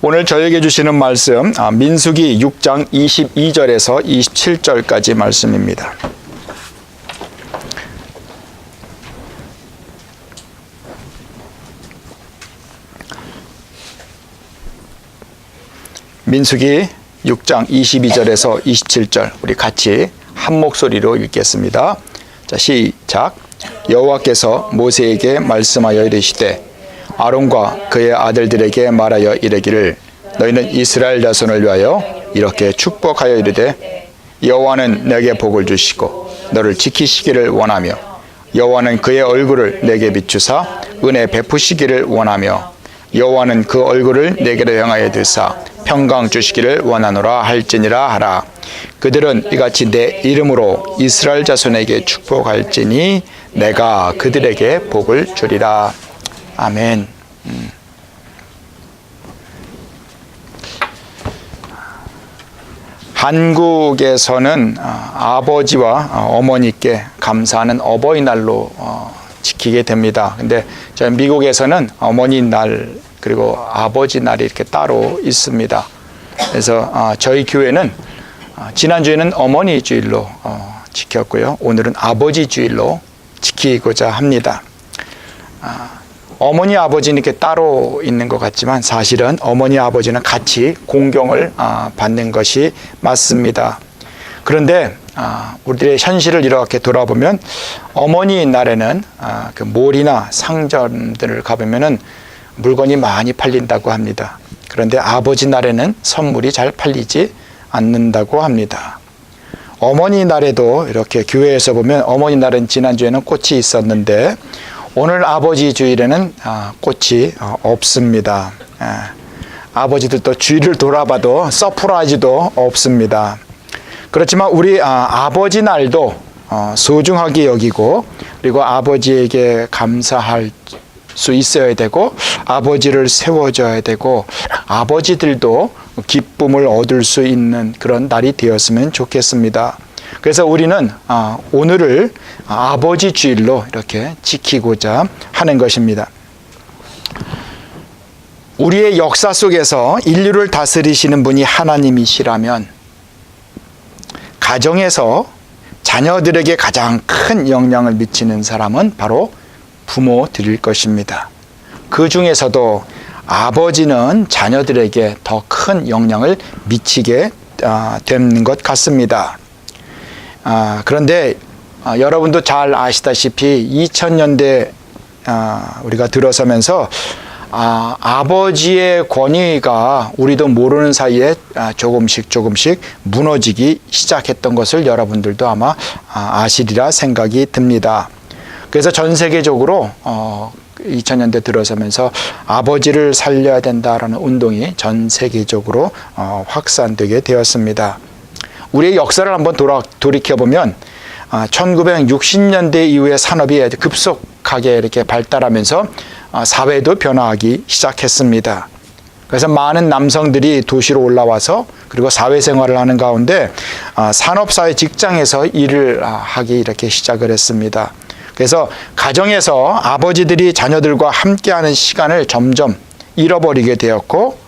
오늘 저에게 주시는 말씀 민수기 6장 22절에서 27절까지 말씀입니다. 민수기 6장 22절에서 27절 우리 같이 한 목소리로 읽겠습니다. 자, 시작. 여호와께서 모세에게 말씀하여 이르시되 아론과 그의 아들들에게 말하여 이르기를 너희는 이스라엘 자손을 위하여 이렇게 축복하여 이르되 여호와는 내게 복을 주시고 너를 지키시기를 원하며 여호와는 그의 얼굴을 내게 비추사 은혜 베푸시기를 원하며 여호와는 그 얼굴을 내게로 향하여 드사 평강 주시기를 원하노라 할지니라 하라. 그들은 이같이 내 이름으로 이스라엘 자손에게 축복할지니 내가 그들에게 복을 주리라. 아멘. 한국에서는 아버지와 어머니께 감사하는 어버이날로 지키게 됩니다. 근데 저희 미국에서는 어머니 날 그리고 아버지 날이 이렇게 따로 있습니다. 그래서 저희 교회는 지난주에는 어머니 주일로 지켰고요. 오늘은 아버지 주일로 지키고자 합니다. 어머니 아버지는 이렇게 따로 있는 것 같지만 사실은 어머니 아버지는 같이 공경을 받는 것이 맞습니다. 그런데 우리들의 현실을 이렇게 돌아보면 어머니 날에는 그 몰이나 상점들을 가보면은 물건이 많이 팔린다고 합니다. 그런데 아버지 날에는 선물이 잘 팔리지 않는다고 합니다. 어머니 날에도 이렇게 교회에서 보면 어머니 날은 지난주에는 꽃이 있었는데 오늘 아버지 주일에는 꽃이 없습니다. 아버지들도 주일을 돌아봐도 서프라이즈도 없습니다. 그렇지만 우리 아버지 날도 소중하게 여기고 그리고 아버지에게 감사할 수 있어야 되고 아버지를 세워줘야 되고 아버지들도 기쁨을 얻을 수 있는 그런 날이 되었으면 좋겠습니다. 그래서 우리는 오늘을 아버지 주일로 이렇게 지키고자 하는 것입니다. 우리의 역사 속에서 인류를 다스리시는 분이 하나님이시라면 가정에서 자녀들에게 가장 큰 영향을 미치는 사람은 바로 부모들일 것입니다. 그 중에서도 아버지는 자녀들에게 더 큰 영향을 미치게 되는 것 같습니다. 그런데 여러분도 잘 아시다시피 2000년대 우리가 들어서면서 아버지의 권위가 우리도 모르는 사이에 조금씩 무너지기 시작했던 것을 여러분들도 아마 아시리라 생각이 듭니다. 그래서 전 세계적으로 2000년대 들어서면서 아버지를 살려야 된다라는 운동이 전 세계적으로 확산되게 되었습니다. 우리의 역사를 한번 돌이켜보면 1960년대 이후에 산업이 급속하게 이렇게 발달하면서 사회도 변화하기 시작했습니다. 그래서 많은 남성들이 도시로 올라와서 그리고 사회생활을 하는 가운데 산업사회 직장에서 일을 하기 이렇게 시작을 했습니다. 그래서 가정에서 아버지들이 자녀들과 함께하는 시간을 점점 잃어버리게 되었고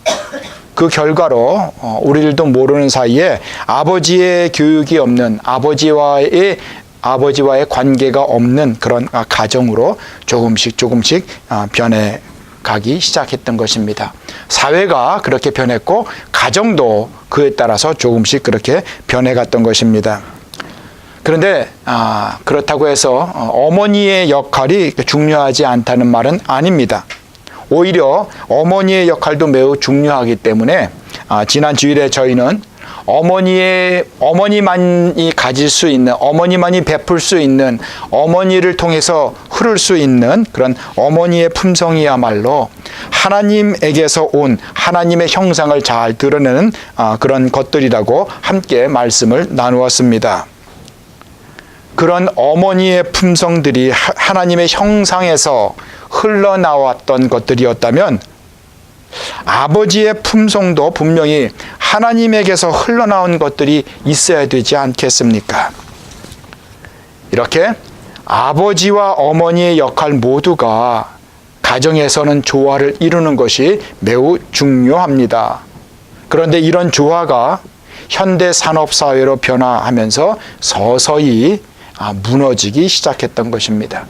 그 결과로 우리들도 모르는 사이에 아버지의 교육이 없는 아버지와의 관계가 없는 그런 가정으로 조금씩 변해가기 시작했던 것입니다. 사회가 그렇게 변했고 가정도 그에 따라서 조금씩 그렇게 변해갔던 것입니다. 그런데 그렇다고 해서 어머니의 역할이 중요하지 않다는 말은 아닙니다. 오히려 어머니의 역할도 매우 중요하기 때문에 지난 주일에 저희는 어머니만이 가질 수 있는, 어머니만이 베풀 수 있는, 어머니를 통해서 흐를 수 있는 그런 어머니의 품성이야말로 하나님에게서 온 하나님의 형상을 잘 드러내는 그런 것들이라고 함께 말씀을 나누었습니다. 그런 어머니의 품성들이 하나님의 형상에서 흘러나왔던 것들이었다면 아버지의 품성도 분명히 하나님에게서 흘러나온 것들이 있어야 되지 않겠습니까? 이렇게 아버지와 어머니의 역할 모두가 가정에서는 조화를 이루는 것이 매우 중요합니다. 그런데 이런 조화가 현대 산업사회로 변화하면서 서서히 무너지기 시작했던 것입니다.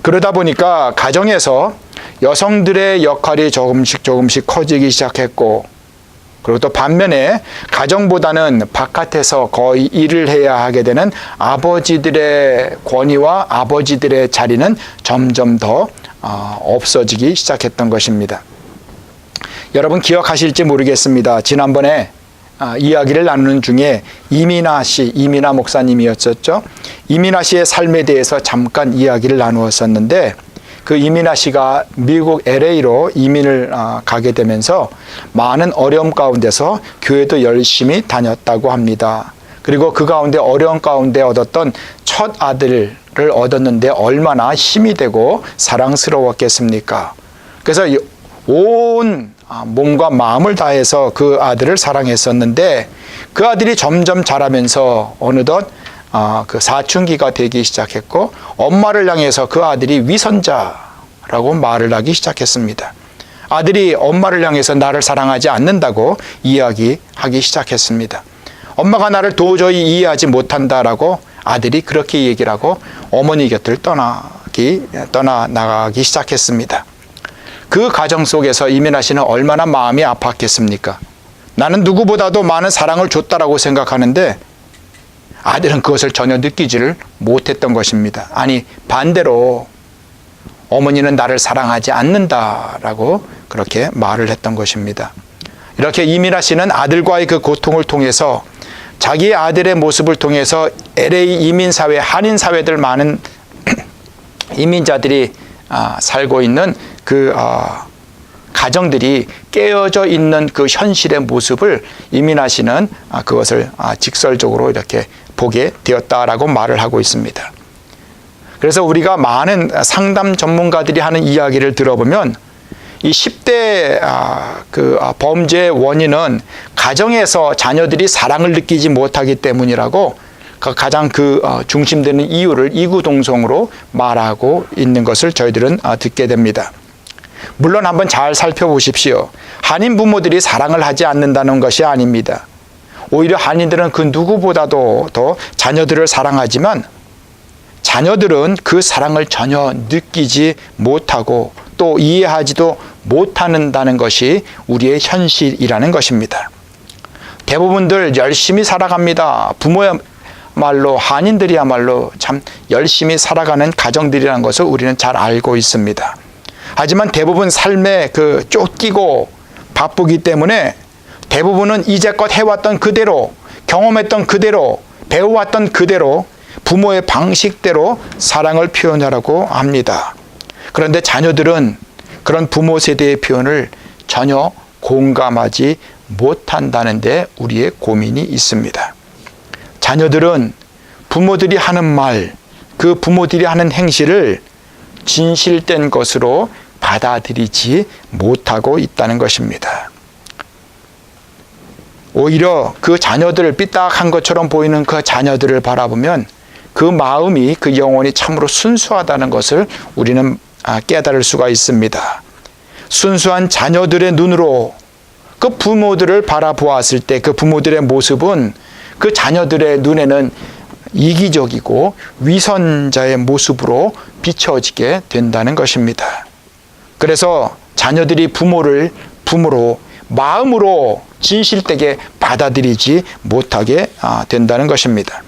그러다 보니까 가정에서 여성들의 역할이 조금씩 커지기 시작했고, 그리고 또 반면에 가정보다는 바깥에서 거의 일을 해야 하게 되는 아버지들의 권위와 아버지들의 자리는 점점 더 없어지기 시작했던 것입니다. 여러분 기억하실지 모르겠습니다. 지난번에 이야기를 나누는 중에 이민아 목사님이었었죠. 이민아 씨의 삶에 대해서 잠깐 이야기를 나누었었는데, 그 이민아 씨가 미국 LA로 이민을 가게 되면서 많은 어려움 가운데서 교회도 열심히 다녔다고 합니다. 그리고 그 가운데 어려움 가운데 얻었던 첫 아들을 얻었는데 얼마나 힘이 되고 사랑스러웠겠습니까? 그래서 온 몸과 마음을 다해서 그 아들을 사랑했었는데, 그 아들이 점점 자라면서 어느덧 그 사춘기가 되기 시작했고, 엄마를 향해서 그 아들이 위선자라고 말을 하기 시작했습니다. 아들이 엄마를 향해서 나를 사랑하지 않는다고 이야기하기 시작했습니다. 엄마가 나를 도저히 이해하지 못한다라고 아들이 그렇게 얘기를 하고 어머니 곁을 떠나 나가기 시작했습니다. 그 가정 속에서 이민아 씨는 얼마나 마음이 아팠겠습니까? 나는 누구보다도 많은 사랑을 줬다라고 생각하는데 아들은 그것을 전혀 느끼지를 못했던 것입니다. 아니, 반대로 어머니는 나를 사랑하지 않는다라고 그렇게 말을 했던 것입니다. 이렇게 이민아 씨는 아들과의 그 고통을 통해서, 자기 아들의 모습을 통해서 LA 이민사회, 한인사회들 많은 이민자들이 살고 있는 그 가정들이 깨어져 있는 그 현실의 모습을 이민아 씨는 그것을 직설적으로 이렇게 보게 되었다라고 말을 하고 있습니다. 그래서 우리가 많은 상담 전문가들이 하는 이야기를 들어보면 이 10대 범죄의 원인은 가정에서 자녀들이 사랑을 느끼지 못하기 때문이라고 가장 중심되는 이유를 이구동성으로 말하고 있는 것을 저희들은 듣게 됩니다. 물론 한번 잘 살펴보십시오. 한인 부모들이 사랑을 하지 않는다는 것이 아닙니다. 오히려 한인들은 그 누구보다도 더 자녀들을 사랑하지만 자녀들은 그 사랑을 전혀 느끼지 못하고 또 이해하지도 못한다는 것이 우리의 현실이라는 것입니다. 대부분들 열심히 살아갑니다. 부모야말로 한인들이야말로 참 열심히 살아가는 가정들이라는 것을 우리는 잘 알고 있습니다. 하지만 대부분 삶에 쫓기고 바쁘기 때문에 대부분은 이제껏 해왔던 그대로, 경험했던 그대로, 배워왔던 그대로 부모의 방식대로 사랑을 표현하라고 합니다. 그런데 자녀들은 그런 부모 세대의 표현을 전혀 공감하지 못한다는 데 우리의 고민이 있습니다. 자녀들은 부모들이 하는 말, 그 부모들이 하는 행실을 진실된 것으로 받아들이지 못하고 있다는 것입니다. 오히려 그 자녀들을 삐딱한 것처럼 보이는 그 자녀들을 바라보면 그 마음이, 그 영혼이 참으로 순수하다는 것을 우리는 깨달을 수가 있습니다. 순수한 자녀들의 눈으로 그 부모들을 바라보았을 때 그 부모들의 모습은 그 자녀들의 눈에는 이기적이고 위선자의 모습으로 비춰지게 된다는 것입니다. 그래서 자녀들이 부모를 부모로, 마음으로 진실되게 받아들이지 못하게 된다는 것입니다.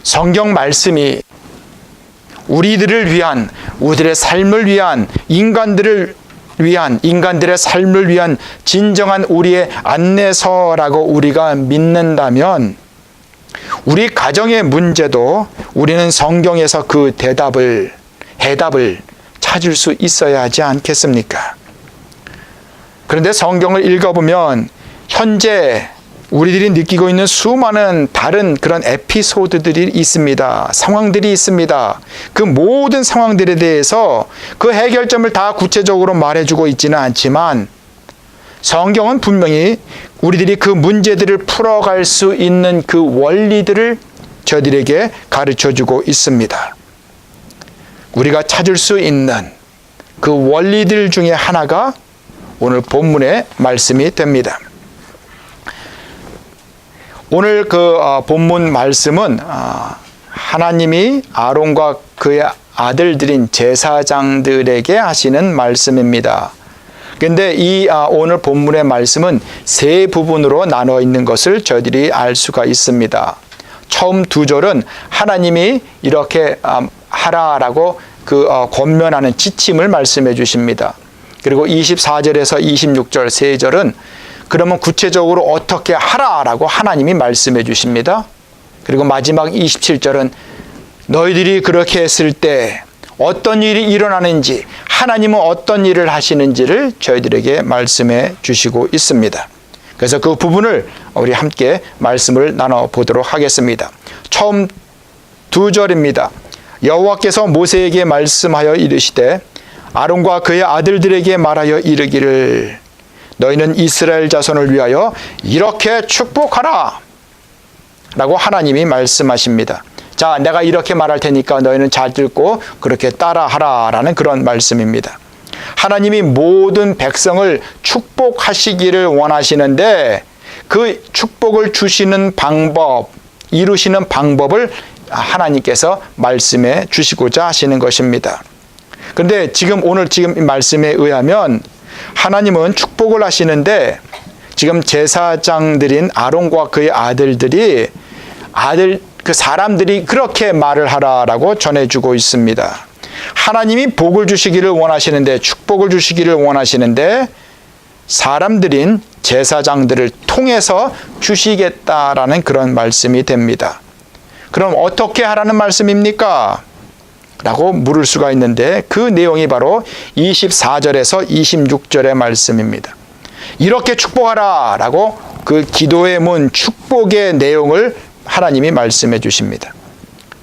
성경 말씀이 우리들을 위한, 우리들의 삶을 위한, 인간들의 삶을 위한 진정한 우리의 안내서라고 우리가 믿는다면 우리 가정의 문제도 우리는 성경에서 그 해답을 찾을 수 있어야 하지 않겠습니까? 그런데 성경을 읽어보면 현재 우리들이 느끼고 있는 수많은 다른 그런 에피소드들이 있습니다. 상황들이 있습니다. 그 모든 상황들에 대해서 그 해결점을 다 구체적으로 말해주고 있지는 않지만 성경은 분명히 우리들이 그 문제들을 풀어갈 수 있는 그 원리들을 저희들에게 가르쳐주고 있습니다. 우리가 찾을 수 있는 그 원리들 중에 하나가 오늘 본문의 말씀이 됩니다. 오늘 그 본문 말씀은 하나님이 아론과 그의 아들들인 제사장들에게 하시는 말씀입니다. 그런데 이 오늘 본문의 말씀은 세 부분으로 나눠 있는 것을 저희들이 알 수가 있습니다. 처음 두 절은 하나님이 이렇게 하라라고 권면하는 지침을 말씀해 주십니다. 그리고 24절에서 26절 세 절은 그러면 구체적으로 어떻게 하라라고 하나님이 말씀해 주십니다. 그리고 마지막 27절은 너희들이 그렇게 했을 때 어떤 일이 일어나는지, 하나님은 어떤 일을 하시는지를 저희들에게 말씀해 주시고 있습니다. 그래서 그 부분을 우리 함께 말씀을 나눠보도록 하겠습니다. 처음 두 절입니다. 여호와께서 모세에게 말씀하여 이르시되 아론과 그의 아들들에게 말하여 이르기를 너희는 이스라엘 자손을 위하여 이렇게 축복하라 라고 하나님이 말씀하십니다. 자, 내가 이렇게 말할 테니까 너희는 잘 듣고 그렇게 따라하라 라는 그런 말씀입니다. 하나님이 모든 백성을 축복하시기를 원하시는데 그 축복을 주시는 방법, 이루시는 방법을 하나님께서 말씀해 주시고자 하시는 것입니다. 그런데 오늘 이 말씀에 의하면 하나님은 축복을 하시는데 지금 제사장들인 아론과 그의 아들들이 그 사람들이 그렇게 말을 하라라고 전해주고 있습니다. 하나님이 복을 주시기를 원하시는데, 축복을 주시기를 원하시는데 사람들인 제사장들을 통해서 주시겠다라는 그런 말씀이 됩니다. 그럼 어떻게 하라는 말씀입니까? 라고 물을 수가 있는데 그 내용이 바로 24절에서 26절의 말씀입니다. 이렇게 축복하라 라고 그 기도의 문, 축복의 내용을 하나님이 말씀해 주십니다.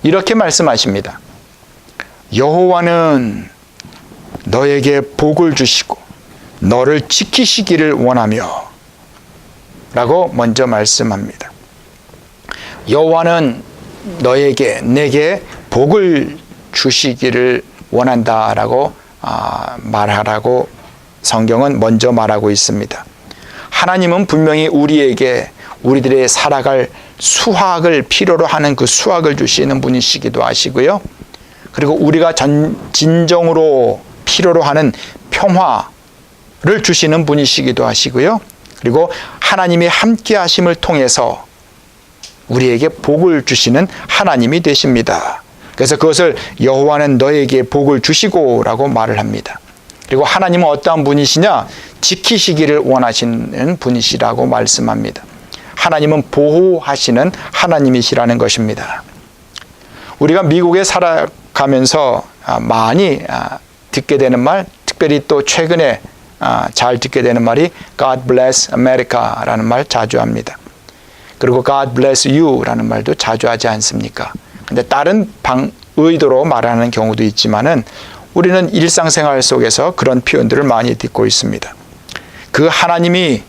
이렇게 말씀하십니다. 여호와는 너에게 복을 주시고 너를 지키시기를 원하며 라고 먼저 말씀합니다. 여호와는 내게 복을 주시기를 원한다라고 말하라고 성경은 먼저 말하고 있습니다. 하나님은 분명히 우리들의 살아갈 수확을 필요로 하는 그 수확을 주시는 분이시기도 하시고요. 그리고 우리가 진정으로 필요로 하는 평화를 주시는 분이시기도 하시고요. 그리고 하나님이 함께 하심을 통해서 우리에게 복을 주시는 하나님이 되십니다. 그래서 그것을 여호와는 너에게 복을 주시고 라고 말을 합니다. 그리고 하나님은 어떠한 분이시냐? 지키시기를 원하시는 분이시라고 말씀합니다. 하나님은 보호하시는 하나님이시라는 것입니다. 우리가 미국에 살아가면서 많이 듣게 되는 말, 특별히 또 최근에 잘 듣게 되는 말이 God bless America라는 말 자주 합니다. 그리고 God bless you라는 말도 자주 하지 않습니까? 근데 다른 의도로 말하는 경우도 있지만은 우리는 일상생활 속에서 그런 표현들을 많이 듣고 있습니다. 그 하나님이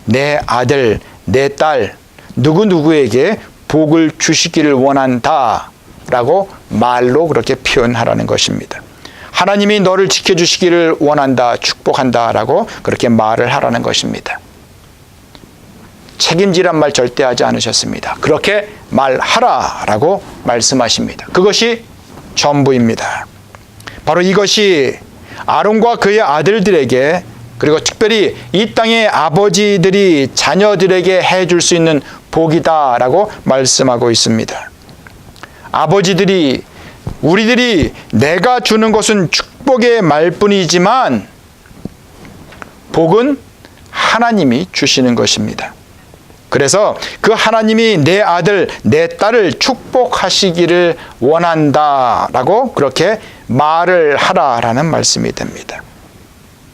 내 아들, 내 딸, 누구누구에게 복을 주시기를 원한다 라고 말로 그렇게 표현하라는 것입니다. 하나님이 너를 지켜주시기를 원한다, 축복한다 라고 그렇게 말을 하라는 것입니다. 책임지란 말 절대 하지 않으셨습니다. 그렇게 말하라 라고 말씀하십니다. 그것이 전부입니다. 바로 이것이 아론과 그의 아들들에게, 그리고 특별히 이 땅의 아버지들이 자녀들에게 해줄 수 있는 복이다 라고 말씀하고 있습니다. 우리들이 내가 주는 것은 축복의 말뿐이지만 복은 하나님이 주시는 것입니다. 그래서 그 하나님이 내 아들, 내 딸을 축복하시기를 원한다라고 그렇게 말을 하라라는 말씀이 됩니다.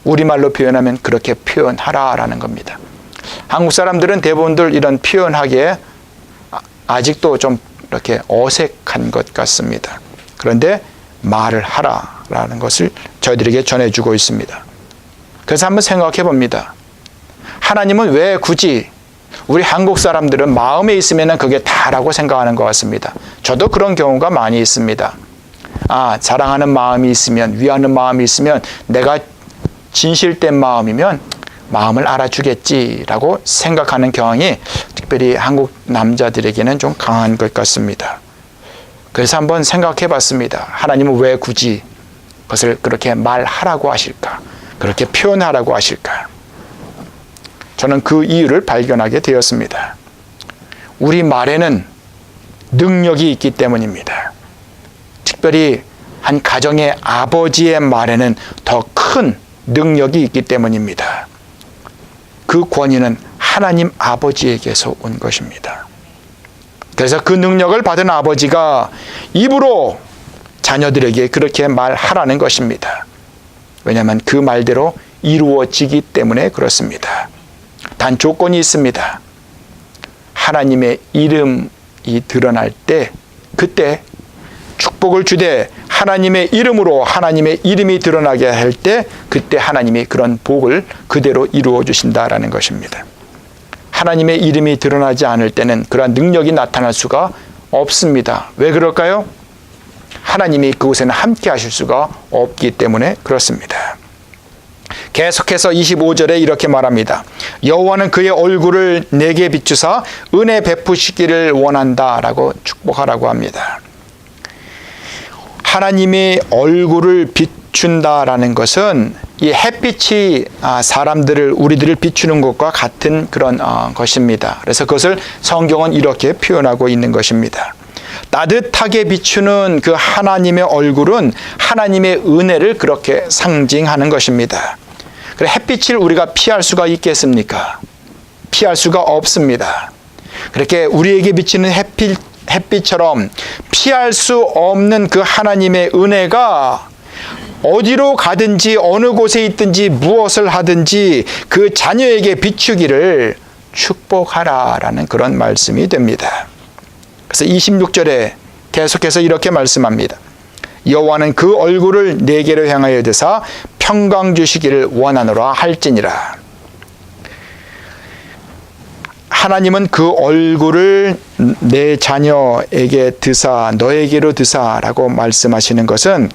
우리말로 표현하면 그렇게 표현하라라는 겁니다. 한국 사람들은 대부분들 이런 표현하기에 아직도 좀 이렇게 어색한 것 같습니다. 그런데 말을 하라라는 것을 저희들에게 전해주고 있습니다. 그래서 한번 생각해 봅니다. 하나님은 왜 굳이 우리 한국 사람들은 마음에 있으면 그게 다라고 생각하는 것 같습니다. 저도 그런 경우가 많이 있습니다. 사랑하는 마음이 있으면, 위하는 마음이 있으면, 내가 진실된 마음이면 마음을 알아주겠지라고 생각하는 경향이 특별히 한국 남자들에게는 좀 강한 것 같습니다. 그래서 한번 생각해 봤습니다. 하나님은 왜 굳이 그것을 그렇게 말하라고 하실까? 그렇게 표현하라고 하실까? 저는 그 이유를 발견하게 되었습니다. 우리 말에는 능력이 있기 때문입니다. 특별히 한 가정의 아버지의 말에는 더 큰 능력이 있기 때문입니다. 그 권위는 하나님 아버지에게서 온 것입니다. 그래서 그 능력을 받은 아버지가 입으로 자녀들에게 그렇게 말하라는 것입니다. 왜냐하면 그 말대로 이루어지기 때문에 그렇습니다. 단 조건이 있습니다. 하나님의 이름이 드러날 때, 그때 축복을 주되 하나님의 이름으로 하나님의 이름이 드러나게 할 때, 그때 하나님이 그런 복을 그대로 이루어 주신다라는 것입니다. 하나님의 이름이 드러나지 않을 때는 그러한 능력이 나타날 수가 없습니다. 왜 그럴까요? 하나님이 그곳에는 함께 하실 수가 없기 때문에 그렇습니다. 계속해서 25절에 이렇게 말합니다. 여호와는 그의 얼굴을 내게 비추사 은혜 베푸시기를 원한다라고 축복하라고 합니다. 하나님의 얼굴을 비춘다라는 것은 이 햇빛이 우리들을 비추는 것과 같은 그런 것입니다. 그래서 그것을 성경은 이렇게 표현하고 있는 것입니다. 따뜻하게 비추는 그 하나님의 얼굴은 하나님의 은혜를 그렇게 상징하는 것입니다. 그래, 햇빛을 우리가 피할 수가 있겠습니까? 피할 수가 없습니다. 그렇게 우리에게 비치는 햇빛처럼 피할 수 없는 그 하나님의 은혜가 어디로 가든지 어느 곳에 있든지 무엇을 하든지 그 자녀에게 비추기를 축복하라라는 그런 말씀이 됩니다. 그래서 26절에 계속해서 이렇게 말씀합니다. 여호와는 그 얼굴을 내게로 향하여 드사 평강 주시기를 원하노라 할지니라. 하나님은 그 얼굴을 내 자녀에게 드사, 너에게로 드사라고 말씀하시는 것은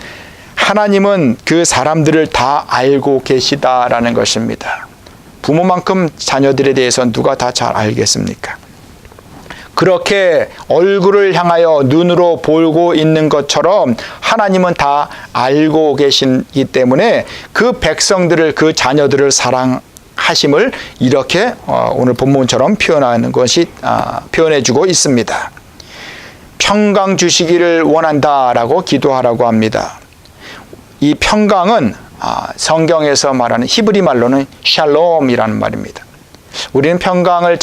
하나님은 그 사람들을 다 알고 계시다라는 것입니다. 부모만큼 자녀들에 대해서 누가 다 잘 알겠습니까? 그렇게 얼굴을 향하여 눈으로 보고 있는 것처럼 하나님은 다 알고 계시기 때문에 그 백성들을, 그 자녀들을 사랑하심을 이렇게 오늘 본문처럼 표현하는 것이 표현해주고 있습니다. 평강 주시기를 원한다라고 기도하라고 합니다. 이 평강은 성경에서 말하는 히브리 말로는 샬롬이라는 말입니다. 우리는 평강을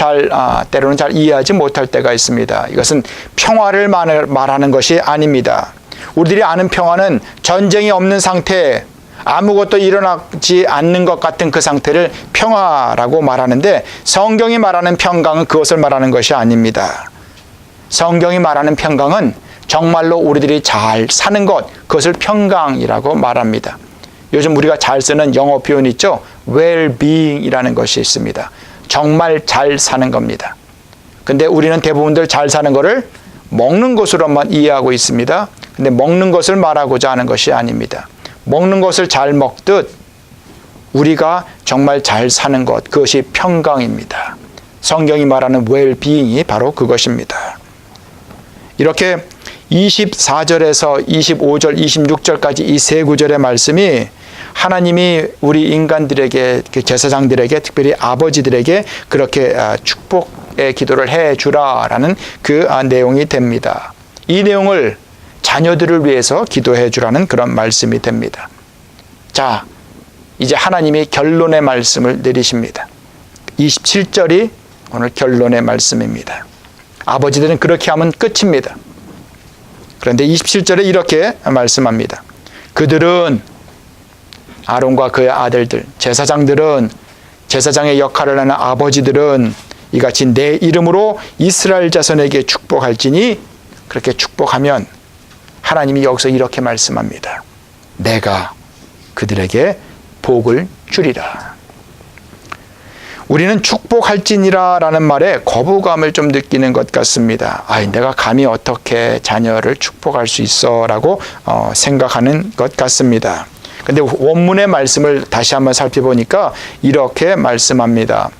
때로는 잘 이해하지 못할 때가 있습니다. 이것은 평화를 말하는 것이 아닙니다. 우리들이 아는 평화는 전쟁이 없는 상태, 아무것도 일어나지 않는 것 같은 그 상태를 평화라고 말하는데, 성경이 말하는 평강은 그것을 말하는 것이 아닙니다. 성경이 말하는 평강은 정말로 우리들이 잘 사는 것, 그것을 평강이라고 말합니다. 요즘 우리가 잘 쓰는 영어 표현 있죠? well-being이라는 것이 있습니다. 정말 잘 사는 겁니다. 근데 우리는 대부분들 잘 사는 것을 먹는 것으로만 이해하고 있습니다. 근데 먹는 것을 말하고자 하는 것이 아닙니다. 먹는 것을 잘 먹듯 우리가 정말 잘 사는 것, 그것이 평강입니다. 성경이 말하는 well-being이 바로 그것입니다. 이렇게 24절에서 25절, 26절까지 이 세 구절의 말씀이 하나님이 우리 인간들에게, 제사장들에게, 특별히 아버지들에게 그렇게 축복의 기도를 해주라라는 그 내용이 됩니다. 이 내용을 자녀들을 위해서 기도해 주라는 그런 말씀이 됩니다. 자, 이제 하나님이 결론의 말씀을 내리십니다. 27절이 오늘 결론의 말씀입니다. 아버지들은 그렇게 하면 끝입니다. 그런데 27절에 이렇게 말씀합니다. 그들은, 아론과 그의 아들들, 제사장들은, 제사장의 역할을 하는 아버지들은 이같이 내 이름으로 이스라엘 자손에게 축복할지니, 그렇게 축복하면 하나님이 여기서 이렇게 말씀합니다. 내가 그들에게 복을 주리라. 우리는 축복할지니라라는 말에 거부감을 좀 느끼는 것 같습니다. 내가 감히 어떻게 자녀를 축복할 수 있어라고 생각하는 것 같습니다. 근데 원문의 말씀을 다시 한번 살펴보니까 이렇게 말씀합니다.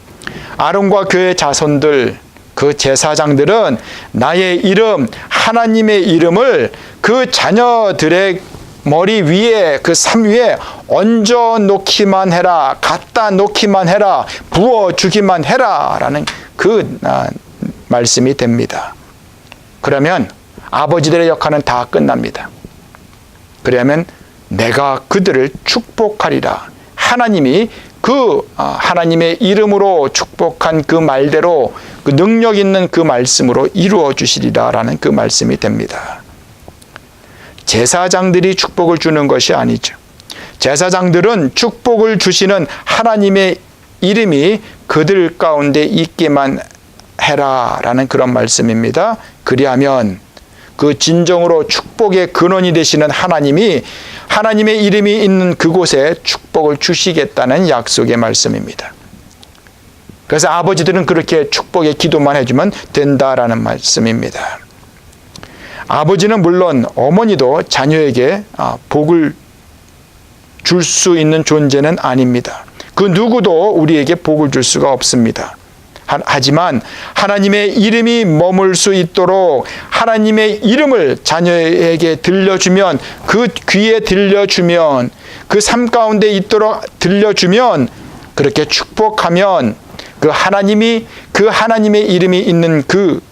아론과 그의 자손들, 그 제사장들은 나의 이름, 하나님의 이름을 그 자녀들의 머리 위에, 그 삶 위에 얹어 놓기만 해라, 갖다 놓기만 해라, 부어 주기만 해라 라는 그 말씀이 됩니다. 그러면 아버지들의 역할은 다 끝납니다. 그러면 내가 그들을 축복하리라. 하나님이 그 하나님의 이름으로 축복한 그 말대로 그 능력 있는 그 말씀으로 이루어 주시리라 라는 그 말씀이 됩니다. 제사장들이 축복을 주는 것이 아니죠. 제사장들은 축복을 주시는 하나님의 이름이 그들 가운데 있기만 해라 라는 그런 말씀입니다. 그리하면 그 진정으로 축복의 근원이 되시는 하나님이 하나님의 이름이 있는 그곳에 축복을 주시겠다는 약속의 말씀입니다. 그래서 아버지들은 그렇게 축복의 기도만 해주면 된다라는 말씀입니다. 아버지는 물론 어머니도 자녀에게 복을 줄 수 있는 존재는 아닙니다. 그 누구도 우리에게 복을 줄 수가 없습니다. 하지만 하나님의 이름이 머물 수 있도록 하나님의 이름을 자녀에게 들려주면, 그 귀에 들려주면, 그 삶 가운데 있도록 들려주면, 그렇게 축복하면 그 하나님의 이름이 있는 그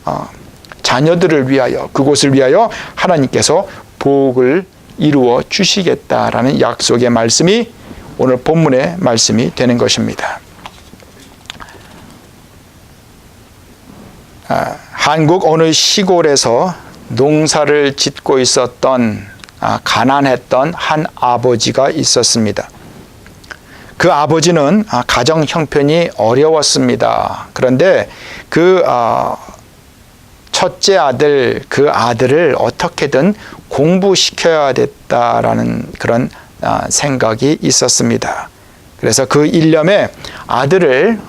자녀들을 위하여, 그곳을 위하여 하나님께서 복을 이루어 주시겠다라는 약속의 말씀이 오늘 본문의 말씀이 되는 것입니다. 한국 어느 시골에서 농사를 짓고 있었던 가난했던 한 아버지가 있었습니다. 그 아버지는 가정 형편이 어려웠습니다. 그런데 그 첫째 아들, 그 아들을 어떻게든 공부시켜야 됐다라는 그런 생각이 있었습니다. 그래서 그 일념에 아들을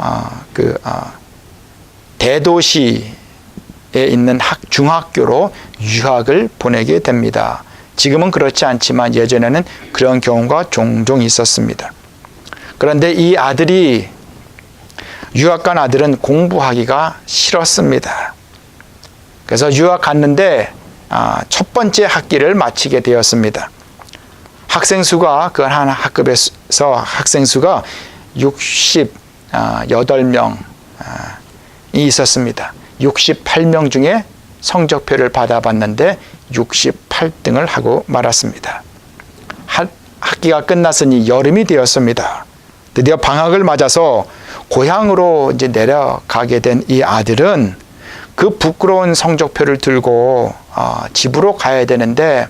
대도시에 있는 중학교로 유학을 보내게 됩니다. 지금은 그렇지 않지만 예전에는 그런 경우가 종종 있었습니다. 그런데 이 아들이, 유학 간 아들은 공부하기가 싫었습니다. 그래서 유학 갔는데 첫 번째 학기를 마치게 되었습니다. 학생 수가, 그 한 학급에서 학생 수가 68명 있었습니다. 68명 중에 성적표를 받아봤는데 68등을 하고 말았습니다. 학기가 끝났으니 여름이 되었습니다. 드디어 방학을 맞아서 고향으로 이제 내려가게 된 이 아들은 그 부끄러운 성적표를 들고 집으로 가야 되는데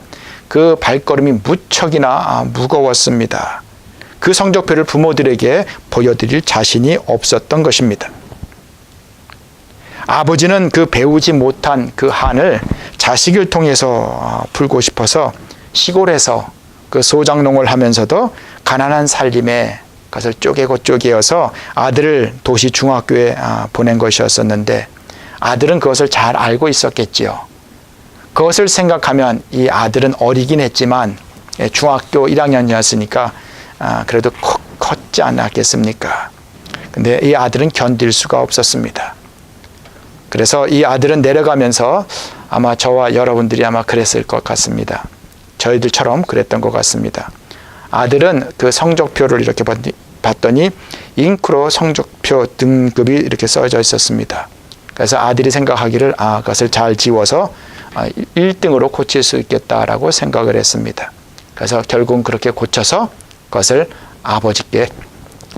그 발걸음이 무척이나 무거웠습니다. 그 성적표를 부모들에게 보여드릴 자신이 없었던 것입니다. 아버지는 그 배우지 못한 그 한을 자식을 통해서 풀고 싶어서 시골에서 그 소작농을 하면서도 가난한 살림에 그것을 쪼개고 쪼개어서 아들을 도시 중학교에 보낸 것이었었는데, 아들은 그것을 잘 알고 있었겠지요. 그것을 생각하면 이 아들은 어리긴 했지만 중학교 1학년이었으니까 그래도 컸지 않았겠습니까? 근데 이 아들은 견딜 수가 없었습니다. 그래서 이 아들은 내려가면서 아마 저와 여러분들이 아마 그랬을 것 같습니다. 저희들처럼 그랬던 것 같습니다. 아들은 그 성적표를 이렇게 봤더니 잉크로 성적표 등급이 이렇게 써져 있었습니다. 그래서 아들이 생각하기를 그것을 잘 지워서 1등으로 고칠 수 있겠다라고 생각을 했습니다. 그래서 결국은 그렇게 고쳐서 그것을 아버지께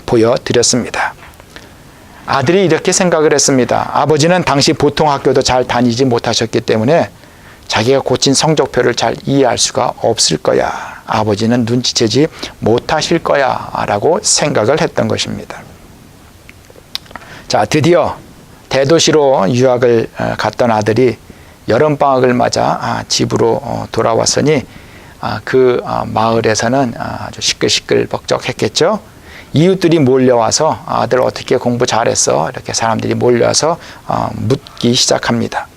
보여드렸습니다. 아들이 이렇게 생각을 했습니다. 아버지는 당시 보통 학교도 잘 다니지 못하셨기 때문에 자기가 고친 성적표를 잘 이해할 수가 없을 거야. 아버지는 눈치채지 못하실 거야 라고 생각을 했던 것입니다. 자, 드디어 대도시로 유학을 갔던 아들이 여름방학을 맞아 집으로 돌아왔으니 그 마을에서는 아주 시끌시끌벅적했겠죠. 이웃들이 몰려와서 아들 어떻게 공부 잘했어? 이렇게 사람들이 몰려와서 묻기 시작합니다.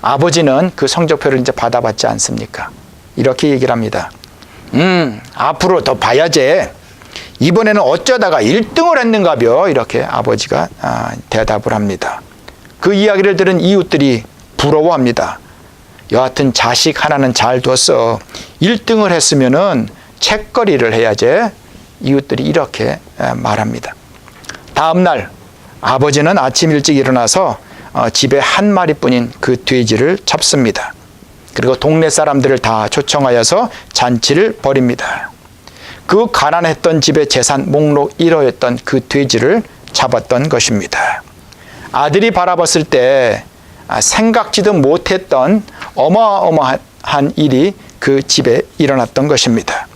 아버지는 그 성적표를 이제 받아봤지 않습니까? 이렇게 얘기를 합니다. 앞으로 더 봐야지. 이번에는 어쩌다가 1등을 했는가벼. 이렇게 아버지가 대답을 합니다. 그 이야기를 들은 이웃들이 부러워합니다. 여하튼 자식 하나는 잘 뒀어. 1등을 했으면은 책거리를 해야지. 이웃들이 이렇게 말합니다. 다음 날 아버지는 아침 일찍 일어나서 집에 한 마리뿐인 그 돼지를 잡습니다. 그리고 동네 사람들을 다 초청하여서 잔치를 벌입니다. 그 가난했던 집의 재산 목록 1호였던 그 돼지를 잡았던 것입니다. 아들이 바라봤을 때 생각지도 못했던 어마어마한 일이 그 집에 일어났던 것입니다.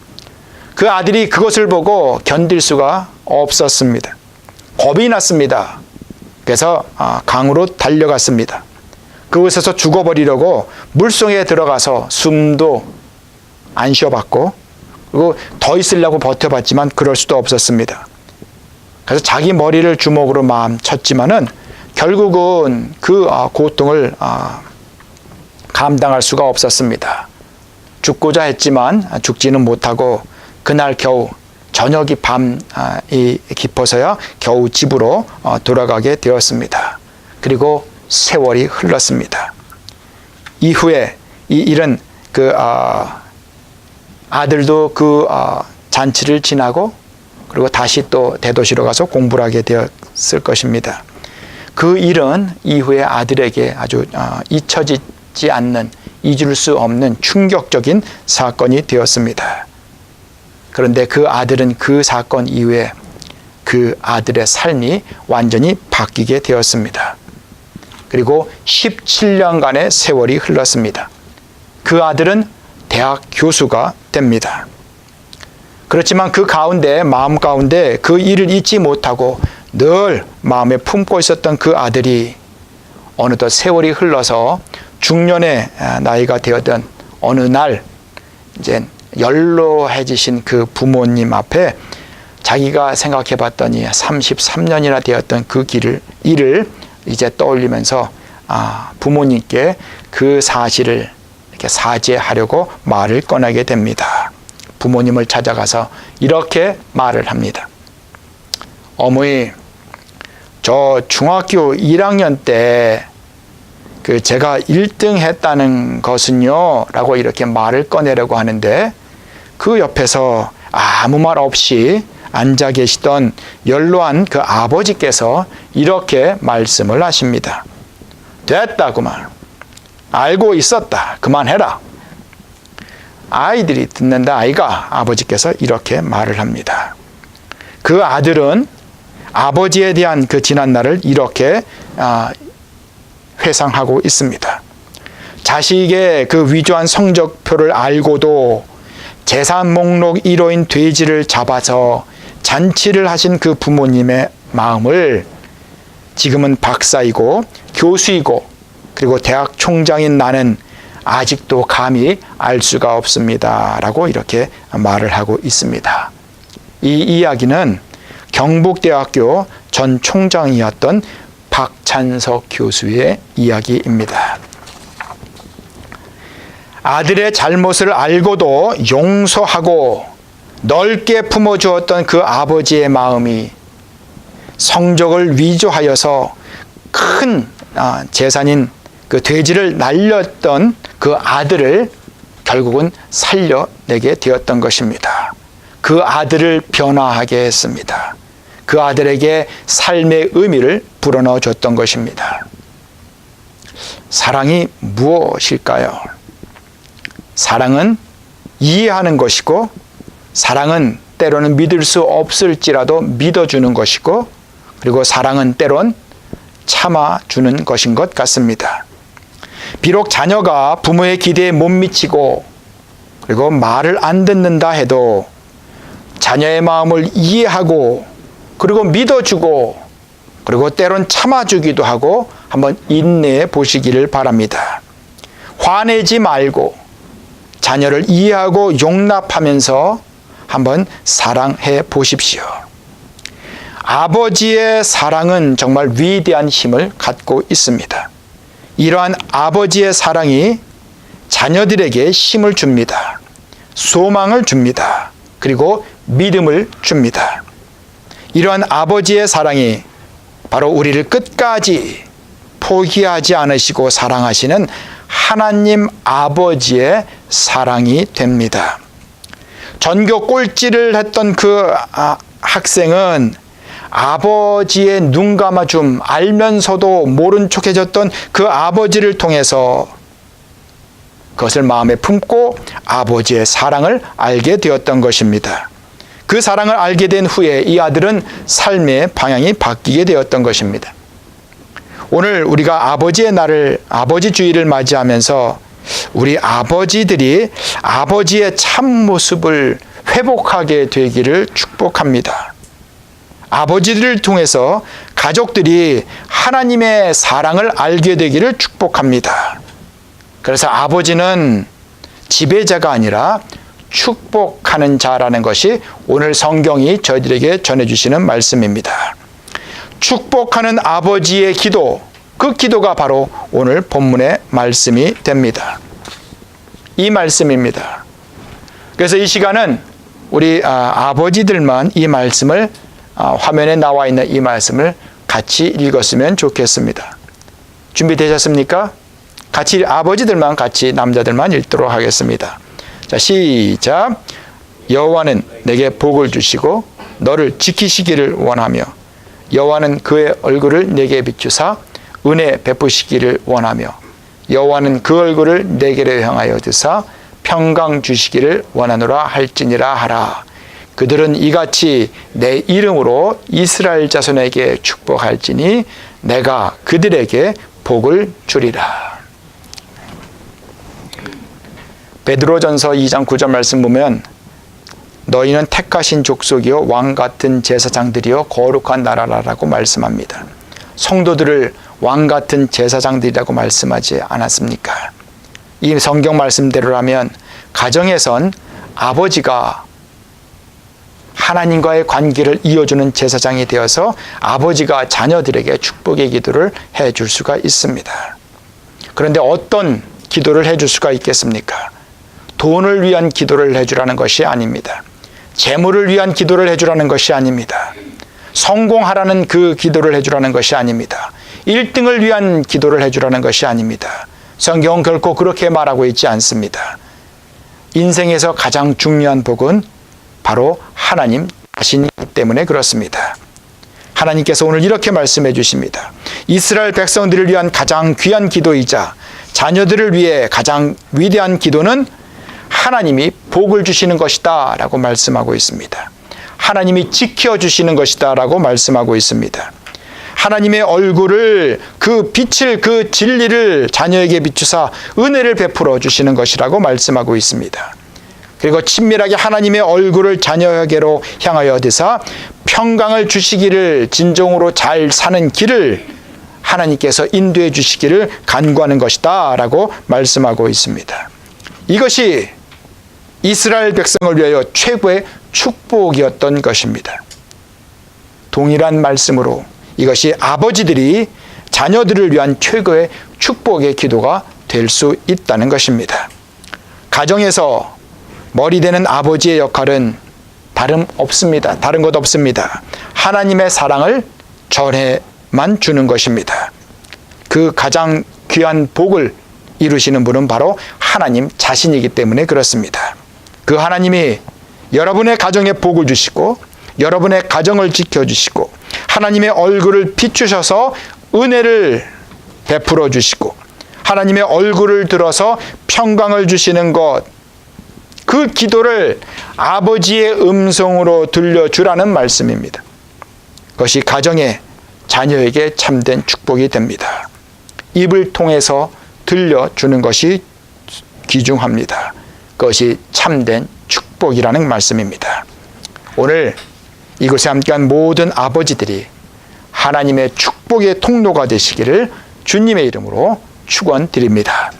그 아들이 그것을 보고 견딜 수가 없었습니다. 겁이 났습니다. 그래서 강으로 달려갔습니다. 그곳에서 죽어버리려고 물속에 들어가서 숨도 안 쉬어봤고, 그리고 더 있으려고 버텨봤지만 그럴 수도 없었습니다. 그래서 자기 머리를 주먹으로 마음 쳤지만은 결국은 그 고통을 감당할 수가 없었습니다. 죽고자 했지만 죽지는 못하고 그날 겨우 저녁이 밤이 깊어서야 겨우 집으로 돌아가게 되었습니다. 그리고 세월이 흘렀습니다. 이후에 이 일은 그 아들도 그 잔치를 지나고 그리고 다시 또 대도시로 가서 공부를 하게 되었을 것입니다. 그 일은 이후에 아들에게 아주 잊혀지지 않는, 잊을 수 없는 충격적인 사건이 되었습니다. 그런데 그 아들은 그 사건 이후에 그 아들의 삶이 완전히 바뀌게 되었습니다. 그리고 17년간의 세월이 흘렀습니다. 그 아들은 대학 교수가 됩니다. 그렇지만 그 가운데, 마음 가운데 그 일을 잊지 못하고 늘 마음에 품고 있었던 그 아들이 어느덧 세월이 흘러서 중년의 나이가 되었던 어느 날 이제 연로해지신 그 부모님 앞에 자기가 생각해 봤더니 33년이나 되었던 그 일을 이제 떠올리면서 부모님께 그 사실을 이렇게 사죄하려고 말을 꺼내게 됩니다. 부모님을 찾아가서 이렇게 말을 합니다. 어머니, 저 중학교 1학년 때 그 제가 1등 했다는 것은요 라고 이렇게 말을 꺼내려고 하는데 그 옆에서 아무 말 없이 앉아 계시던 연로한 그 아버지께서 이렇게 말씀을 하십니다. 됐다 그만. 알고 있었다. 그만해라. 아이들이 듣는다 아이가. 아버지께서 이렇게 말을 합니다. 그 아들은 아버지에 대한 그 지난날을 이렇게 회상하고 있습니다. 자식의 그 위조한 성적표를 알고도 재산 목록 1호인 돼지를 잡아서 잔치를 하신 그 부모님의 마음을 지금은 박사이고 교수이고 그리고 대학 총장인 나는 아직도 감히 알 수가 없습니다. 라고 이렇게 말을 하고 있습니다. 이 이야기는 경북대학교 전 총장이었던 박찬석 교수의 이야기입니다. 아들의 잘못을 알고도 용서하고 넓게 품어주었던 그 아버지의 마음이 성적을 위조하여서 큰 재산인 그 돼지를 날렸던 그 아들을 결국은 살려내게 되었던 것입니다. 그 아들을 변화하게 했습니다. 그 아들에게 삶의 의미를 불어넣어 줬던 것입니다. 사랑이 무엇일까요? 사랑은 이해하는 것이고, 사랑은 때로는 믿을 수 없을지라도 믿어주는 것이고, 그리고 사랑은 때론 참아주는 것인 것 같습니다. 비록 자녀가 부모의 기대에 못 미치고 그리고 말을 안 듣는다 해도 자녀의 마음을 이해하고 그리고 믿어주고 그리고 때론 참아주기도 하고 한번 인내해 보시기를 바랍니다. 화내지 말고 자녀를 이해하고 용납하면서 한번 사랑해 보십시오. 아버지의 사랑은 정말 위대한 힘을 갖고 있습니다. 이러한 아버지의 사랑이 자녀들에게 힘을 줍니다. 소망을 줍니다. 그리고 믿음을 줍니다. 이러한 아버지의 사랑이 바로 우리를 끝까지 포기하지 않으시고 사랑하시는 하나님 아버지의 사랑이 됩니다. 전교 꼴찌를 했던 그 학생은 아버지의 눈 감아줌, 알면서도 모른 척 해줬던 그 아버지를 통해서 그것을 마음에 품고 아버지의 사랑을 알게 되었던 것입니다. 그 사랑을 알게 된 후에 이 아들은 삶의 방향이 바뀌게 되었던 것입니다. 오늘 우리가 아버지의 날을, 아버지 주일을 맞이하면서 우리 아버지들이 아버지의 참모습을 회복하게 되기를 축복합니다. 아버지들을 통해서 가족들이 하나님의 사랑을 알게 되기를 축복합니다. 그래서 아버지는 지배자가 아니라 축복하는 자라는 것이 오늘 성경이 저희들에게 전해주시는 말씀입니다. 축복하는 아버지의 기도, 그 기도가 바로 오늘 본문의 말씀이 됩니다. 이 말씀입니다. 그래서 이 시간은 우리 아버지들만 이 말씀을 화면에 나와 있는 이 말씀을 같이 읽었으면 좋겠습니다. 준비되셨습니까? 같이 아버지들만 같이 남자들만 읽도록 하겠습니다. 자, 시작. 여호와는 내게 복을 주시고 너를 지키시기를 원하며 여호와는 그의 얼굴을 내게 비추사 은혜 베푸시기를 원하며 여호와는 그 얼굴을 내게로 향하여 드사 평강 주시기를 원하노라 할지니라 하라. 그들은 이같이 내 이름으로 이스라엘 자손에게 축복할지니 내가 그들에게 복을 주리라. 베드로전서 2장 9절 말씀 보면 너희는 택하신 족속이요 왕 같은 제사장들이요 거룩한 나라라고 말씀합니다. 성도들을 왕 같은 제사장들이라고 말씀하지 않았습니까? 이 성경 말씀대로라면 가정에선 아버지가 하나님과의 관계를 이어주는 제사장이 되어서 아버지가 자녀들에게 축복의 기도를 해줄 수가 있습니다. 그런데 어떤 기도를 해줄 수가 있겠습니까? 돈을 위한 기도를 해주라는 것이 아닙니다. 재물을 위한 기도를 해주라는 것이 아닙니다. 성공하라는 그 기도를 해주라는 것이 아닙니다. 1등을 위한 기도를 해주라는 것이 아닙니다. 성경은 결코 그렇게 말하고 있지 않습니다. 인생에서 가장 중요한 복은 바로 하나님 자신이기 때문에 그렇습니다. 하나님께서 오늘 이렇게 말씀해 주십니다. 이스라엘 백성들을 위한 가장 귀한 기도이자 자녀들을 위해 가장 위대한 기도는 하나님이 복을 주시는 것이다 라고 말씀하고 있습니다. 하나님이 지켜주시는 것이다 라고 말씀하고 있습니다. 하나님의 얼굴을, 그 빛을, 그 진리를 자녀에게 비추사 은혜를 베풀어 주시는 것이라고 말씀하고 있습니다. 그리고 친밀하게 하나님의 얼굴을 자녀에게로 향하여 드사 평강을 주시기를, 진정으로 잘 사는 길을 하나님께서 인도해 주시기를 간구하는 것이다 라고 말씀하고 있습니다. 이것이 이스라엘 백성을 위하여 최고의 축복이었던 것입니다. 동일한 말씀으로 이것이 아버지들이 자녀들을 위한 최고의 축복의 기도가 될 수 있다는 것입니다. 가정에서 머리 되는 아버지의 역할은 다른 것 없습니다. 하나님의 사랑을 전해만 주는 것입니다. 그 가장 귀한 복을 이루시는 분은 바로 하나님 자신이기 때문에 그렇습니다. 그 하나님이 여러분의 가정에 복을 주시고 여러분의 가정을 지켜주시고 하나님의 얼굴을 비추셔서 은혜를 베풀어 주시고 하나님의 얼굴을 들어서 평강을 주시는 것, 그 기도를 아버지의 음성으로 들려주라는 말씀입니다. 그것이 가정의 자녀에게 참된 축복이 됩니다. 입을 통해서 들려주는 것이 귀중합니다. 그것이 참된 축복이라는 말씀입니다. 오늘 이곳에 함께한 모든 아버지들이 하나님의 축복의 통로가 되시기를 주님의 이름으로 축원드립니다.